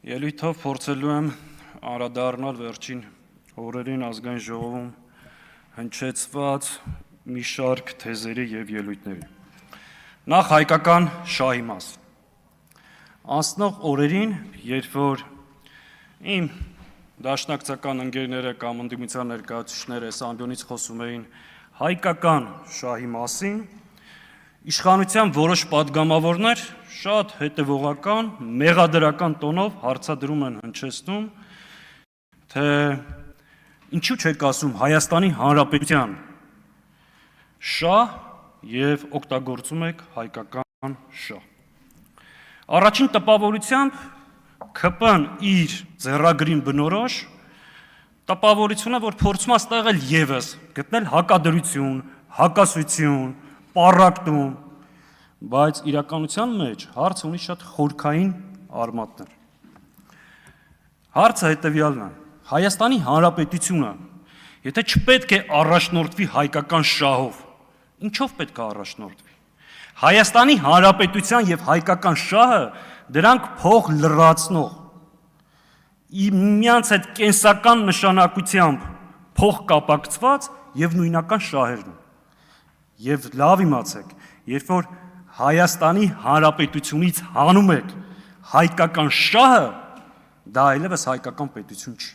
Ելույթով փորձելու եմ անդրադառնալ վերջին օրերին ազգային ժողովում հնչեցված մի շարք թեզերի եւ ելույթների։ Նախ հայկական շահի մասին։ Անցնող օրերին, երբ որ իմ դաշնակցական ընկերները կամ ընդդիմության ներկայացուցիչները այս ամբիոնից խոսում էին հայկական շահի մասին, իշխանության որոշ պատգամավորներ շատ հետևողական, մեղադրական տոնով հարցադրում են հնչեցնում, թե ինչու չեք ասում Հայաստանի Հանրապետության շահ եւ օգտագործում եք հայկական շահ։ Առաջին տպավորությամբ ԿՊ-ն իր ձեռագրին բնորոշ տպավորությունը, որ փորձում է ստեղել եւս գտնել հակադրություն, հակասություն, պառակտում, բայց իրականության մեջ հարցը ունի շատ խորքային արմատներ։ Հարցը հետևյալն է. Հայաստանի Հանրապետությունը, եթե չպետք է առաջնորդվի հայկական շահով, ինչով պետք է առաջնորդվի։ Հայաստանի Հանրապետության եւ հայկական շահը դրանք փող լրացնող, միմյանց հետ կենսական նշանակությամբ փող կապակցված եւ նույնական շահերն են։ Եվ լավ իմացեք, երբ որ Հայաստանի Հանրապետությունից հանում եք հայկական շահը, դա այլևս հայկական պետություն չի։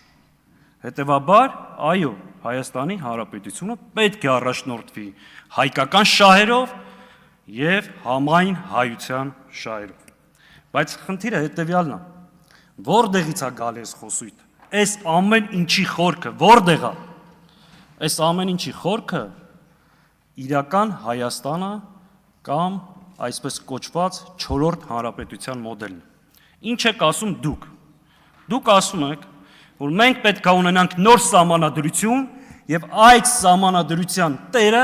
Հետևաբար, այո, Հայաստանի Հանրապետությունը պետք է առաջնորդվի հայկական շահերով եւ համայն հայության շահերով։ Բայց խնդիրը հետևյալն է. որտեղից է գալի այս խոսույթը։ Այս ամեն ինչի խորքը որտեղ է։ Այս ամեն ինչի խորքը իրական Հայաստանը կամ այսպես կոչված 4-րդ հանրապետության մոդելն է։ Ինչ եք ասում դուք։ Դուք ասում եք, որ մենք պետք է ունենանք նոր սահմանադրություն եւ այդ սահմանադրության տերը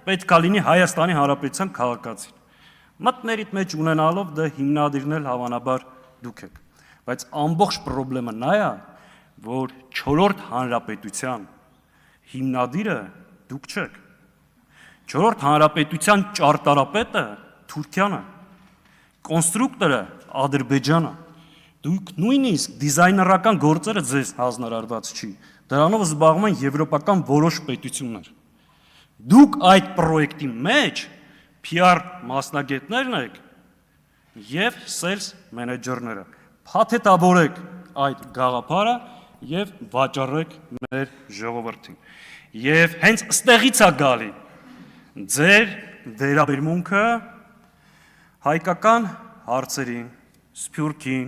պետք է լինի Հայաստանի Հանրապետության քաղաքացին։ Մտներիդ մեջ ունենալով դա հիմնադիրնել հավանաբար դուք եք։ Բայց ամբողջ խնդրը նա է, որ 4-րդ հանրապետության հիմնադիրը դուք չեք։ 4-րդ հանրապետության ճարտարապետը Թուրքիան է, կոնստրուկտորը Ադրբեջանը։ Դուք նույնիսկ դիզայներական գործերը ձեզ հանձնարարված չի։ Դրանով զբաղվում են եվրոպական որոշ պետություններ։ Դուք այդ պրոյեկտի մեջ PR մասնագետներն եք եւ sales մենեջերները։ Փաթեթավորեք այդ գաղափարը եւ վաճառեք մեր ժողովրդին։ Եվ հենց ստեղից է գալի ձեր վերաբերմունքը հայկական հարցերին, սփյուռքին,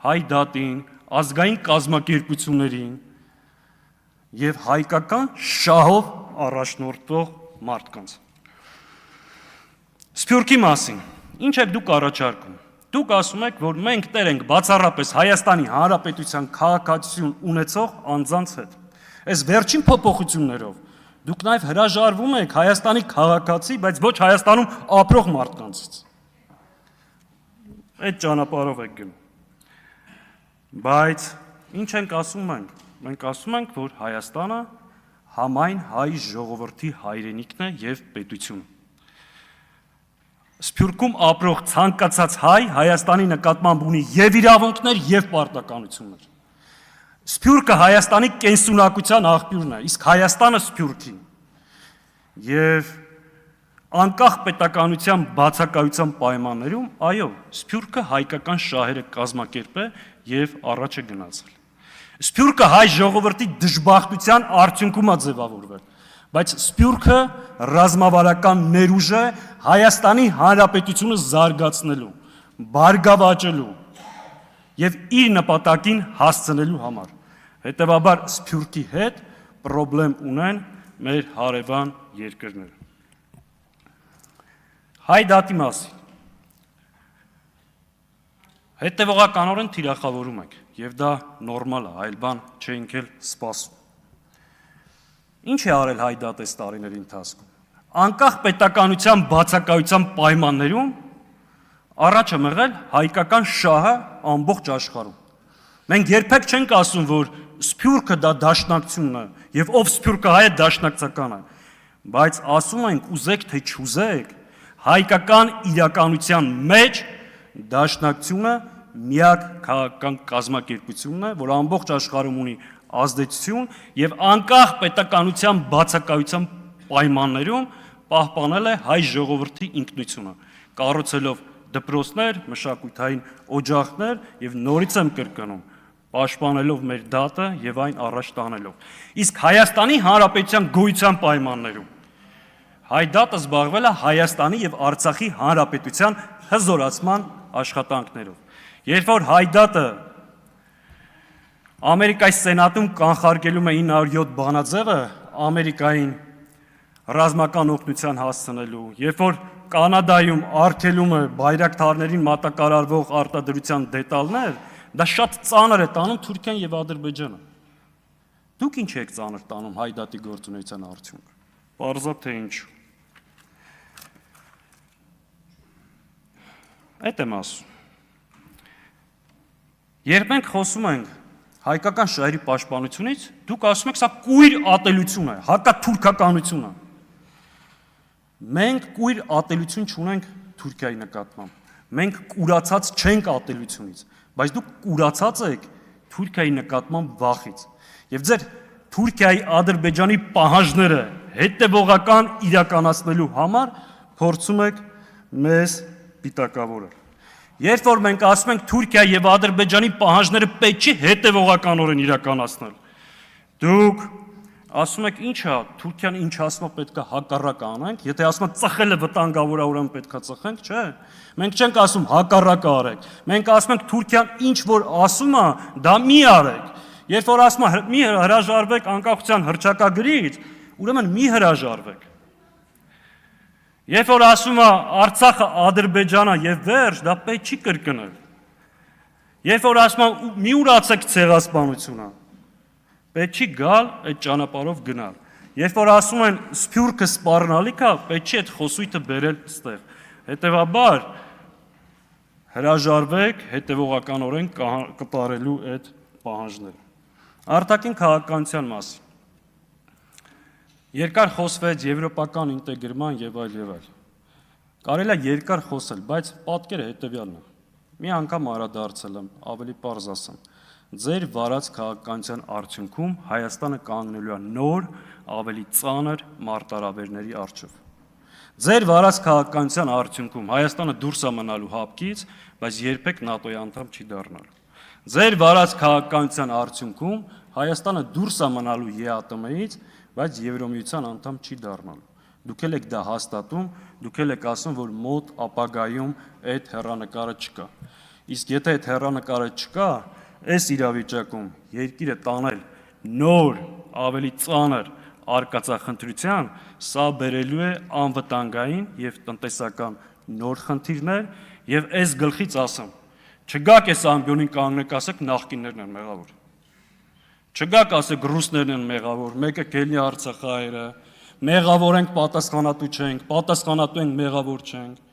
հայ դատին, ազգային կազմակերպություններին եւ հայկական շահով առաջնորդող մարդկանց։ Սփյուռքի մասին ինչ եք դուք առաջարկում։ Դուք ասում եք, որ մենք տեր ենք բացառապես Հայաստանի Հանրապետության քաղաքացիություն ունեցող անձանց հետ։ Այս վերջին փոփոխություններով դուք նաև հրաժարվում եք Հայաստանի քաղաքացի, բայց ոչ Հայաստանում ապրող մարդկանցից։ Այդ ճանապարհով եք գնում։ Բայց ինչ ենք ասում մենք։ Մենք ասում ենք, որ Հայաստանը համայն հայ ժողովրդի հայրենիքն է եւ պետությունը։ Սփյուռքում ապրող ցանկացած հայ Հայաստանի նկատմամբ ունի եւ իրավունքներ եւ պարտականություններ։ Սփյուռքը Հայաստանի կենսունակության աղբյուրն է, իսկ Հայաստանը Սփյուռքին։ Եվ անկախ պետականության բացակայության պայմաններում, այո, Սփյուռքը հայկական շահերը կազմակերպել եւ առաջ է գնացել։ Սփյուռքը հայ ժողովրդի դժբախտության արդյունքում է ձևավորվել, բայց Սփյուռքը ռազմավարական ներուժ է Հայաստանի Հանրապետությունը զարգացնելու, բարգավաճելու եւ իր նպատակին հասցնելու համար։ Հետևաբար Սփյուռքի հետ խնդրեմ ունեն մեր հարևան երկրները։ Հայ դատի մասին։ Հետևողականորեն թիրախավորում եք, եւ դա նորմալ է, այլ բան չենք էլ սպասում։ Ինչ է արել հայ դատը այս տարիների ընթացքում։ Անկախ պետականության բացակայության պայմաններում առաջ է մղել հայկական շահը ամբողջ աշխարհում։ Մենք երբեք չենք ասում, որ Սփյուռքը դա դաշնակցությունն է, եւ ով Սփյուռքը հայ է դաշնակցական է, բայց ասում ենք ուզեք թե չուզեք, հայկական իրականության մեջ դաշնակցությունը միակ քաղաքական կազմակերպությունն է, որ ամբողջ աշխարհում ունի ազդեցություն եւ անկախ պետականության բացակայության պայմաններում պահպանել է հայ ժողովրդի ինքնությունը, կառուցելով դպրոցներ, մշակութային օջախներ եւ նորից եմ կրկնում, պաշտպանելով մեր դատը եւ այն առաջ տանելով։ Իսկ Հայաստանի Հանրապետության գոյության պայմաններում հայ դատը զբաղվել է Հայաստանի եւ Արցախի Հանրապետության հզորացման աշխատանքներով։ Երբ որ հայ դատը Ամերիկայի Սենատում կանխարգելում է 907 բանաձևը Ամերիկային ռազմական օգնության հասցնելու, երբ որ Կանադայում արգելում է բայրակթարներին մատակարարվող արտադրության դետալներ, դա շատ ծանր է տանում Թուրքիան եւ Ադրբեջանը։ Դուք ինչ եք ծանր տանում հայ դատի գործունեության արդյունքը։ Պարզա թե ինչ։ Այդ եմ ասում։ Երբ մենք խոսում ենք հայկական շահերի պաշտպանությունից, դուք ասում եք, սա կույր ատելություն է, հակաթուրքականություն է։ Մենք կույր ատելություն չունենք Թուրքիայի նկատմամբ։ Մենք կուրացած չենք ատելությունից, բայց դուք կուրացած եք Թուրքիայի նկատմամբ վախից։ Եվ ձեր Թուրքիայի Ադրբեջանի պահանջները հետևողական իրականացնելու համար փորձում եք մեզ պիտակավորել։ Երբ որ մենք ասում ենք Թուրքիա եւ Ադրբեջանի պահանջները պետք չի հետևողականորեն իրականացնել, դուք ասում եք ի՞նչ է, Թուրքիան ինչ ասում է պետք է հակառակը անենք, եթե ասում է ծխելը վտանգավոր է, ուրեմն պետք է ծխենք, չէ։ Մենք չենք ասում հակառակը արեք։ Մենք ասում ենք Թուրքիան ինչ որ ասում է, դա մի արեք։ Երբ որ ասում է մի հրաժարվեք անկախության հռչակագրից, ուրեմն մի հրաժարվեք։ Երբ որ ասում է Արցախը Ադրբեջանը եւ վերջ, դա պետք չի կրկնել։ Երբ որ ասում է մի ուրացեք ցեղասպանությունը, պետք չի գալ այդ ճանապարհով գնալ։ Երբ որ ասում են սփյուռքը սպառնալիք է, պետք չի այդ խոսույթը բերել ստեղ։ Հետևաբար հրաժարվեք հետևողականորեն կատարելու այդ պահանջները։ Արտաքին քաղաքականության մասին։ Երկար խոսվեց եվրոպական ինտեգրման եւ այլ։ Կարելի է երկար խոսել, բայց պատկերը հետեւյալն է։ Մի անգամ անդրադարձել եմ, ավելի պարզ ասեմ։ Ձեր վարած քաղաքականության արդյունքում Հայաստանը կանգնելու է նոր, ավելի ծանր մարտահրավերների առջև։ Ձեր վարած քաղաքականության արդյունքում Հայաստանը դուրս է մնալու հապկից, բայց երբեք ՆԱՏՕ-ի անդամ չի դառնալու։ Ձեր վարած քաղաքականության արդյունքում Հայաստանը դուրս է մնալու ԵԱՏՄ-ից, բայց Եվրոմիության անդամ չի դառնալու։ Դուք եք դա հաստատում, դուք եք ասում, որ մոտ ապագայում այդ հեռանկարը չկա։ Իսկ եթե այդ հեռանկարը չկա, այս իրավիճակում երկիրը տանել նոր, ավելի ծանր արկածախնդրության, սա բերելու է անվտանգային եւ տնտեսական նոր խնդիրներ եւ այս գլխից ասեմ, չգաք այս ամբիոնին կանգնեք, ասեք նախկիններն են մեղավոր։ Չգաք ասեք ռուսներն են մեղավոր, մեկը կելնի արցախահայերը, մեղավոր ենք, պատասխանատու չենք, պատասխանատու ենք, մեղավոր չենք։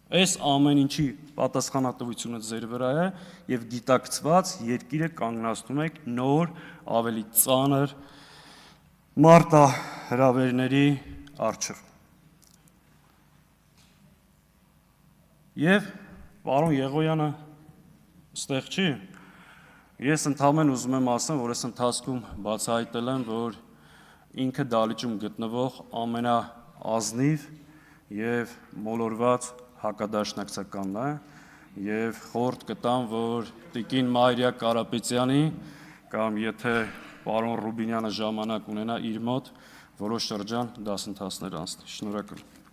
Այս ամեն ինչի պատասխանատվությունը ձեր վրա է եւ գիտակցված երկիրը կանգնացնում եք նոր, ավելի ծանր մարտահրավերների առջև։ Եվ պարոն Եղոյանը ստեղ չի։ Ես ընդհանրապես ուզում եմ ասեմ, որ այս ընթացքում բացահայտել եմ, որ ինքը դալիճում գտնվող ամենաազնիվ եւ մոլորված հակադաշնակցականն է եւ խորտ կտամ, որ տիկին Մայրիա Կարապետյանի կամ եթե պարոն Ռուբինյանը ժամանակ ունենա իր մոտ որոշ շրջան դասընթացներ անցնի։ Շնորհակալ եմ։